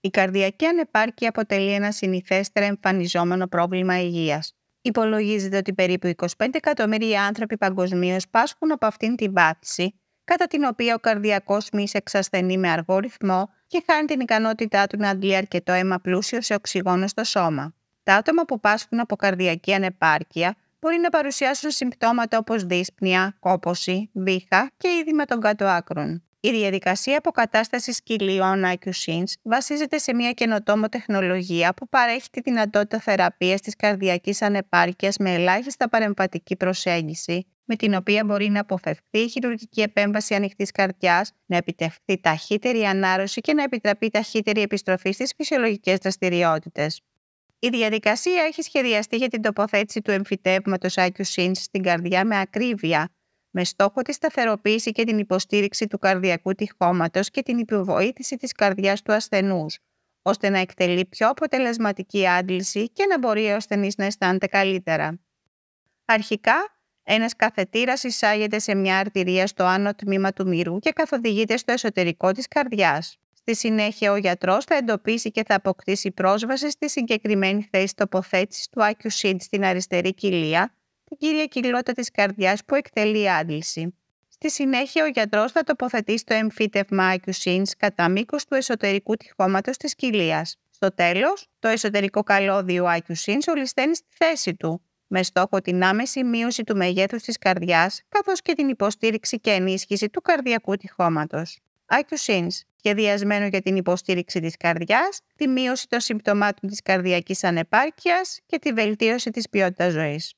Η καρδιακή ανεπάρκεια αποτελεί ένα συνηθέστερα εμφανιζόμενο πρόβλημα υγείας. Υπολογίζεται ότι περίπου 25 εκατομμύρια άνθρωποι παγκοσμίως πάσχουν από αυτήν την πάθηση, κατά την οποία ο καρδιακός μυς εξασθενεί με αργό ρυθμό και χάνει την ικανότητά του να αντλεί αρκετό αίμα πλούσιο σε οξυγόνο στο σώμα. Τα άτομα που πάσχουν από καρδιακή ανεπάρκεια μπορεί να παρουσιάσουν συμπτώματα όπως δύσπνοια, κόπωση, βήχα και είδημα των κάτω άκρων. Η διαδικασία αποκατάστασης κοιλίων IQ-SYNS βασίζεται σε μια καινοτόμο τεχνολογία που παρέχει τη δυνατότητα θεραπείας της καρδιακής ανεπάρκειας με ελάχιστα παρεμβατική προσέγγιση, με την οποία μπορεί να αποφευχθεί η χειρουργική επέμβαση ανοιχτής καρδιάς, να επιτευχθεί ταχύτερη ανάρρωση και να επιτραπεί ταχύτερη επιστροφή στις φυσιολογικές δραστηριότητες. Η διαδικασία έχει σχεδιαστεί για την τοποθέτηση του εμφυτεύματος IQ-SYNS στην καρδιά με ακρίβεια, με στόχο τη σταθεροποίηση και την υποστήριξη του καρδιακού τυχώματος και την υποβοήθηση της καρδιάς του ασθενούς, ώστε να εκτελεί πιο αποτελεσματική άντληση και να μπορεί ο ασθενής να αισθάνεται καλύτερα. Αρχικά, ένας καθετήρας εισάγεται σε μια αρτηρία στο άνω τμήμα του μυρού και καθοδηγείται στο εσωτερικό της καρδιάς. Στη συνέχεια, ο γιατρός θα εντοπίσει και θα αποκτήσει πρόσβαση στη συγκεκριμένη θέση τοποθέτησης του IQ-SYNS στην αριστερή κοιλία, την κύρια κοιλότητα της καρδιάς που εκτελεί άντληση. Στη συνέχεια, ο γιατρός θα τοποθετήσει το εμφύτευμα IQ-SYNS κατά μήκος του εσωτερικού τυχώματος της κοιλίας. Στο τέλος, το εσωτερικό καλώδιο IQ-SYNS ολισθαίνει στη θέση του, με στόχο την άμεση μείωση του μεγέθους της καρδιάς, καθώς και την υποστήριξη και ενίσχυση του καρδιακού τυχώματος. IQ-SYNS, σχεδιασμένο για την υποστήριξη της καρδιάς, τη μείωση των συμπτωμάτων της καρδιακής ανεπάρκειας και τη βελτίωση της ποιότητας ζωής.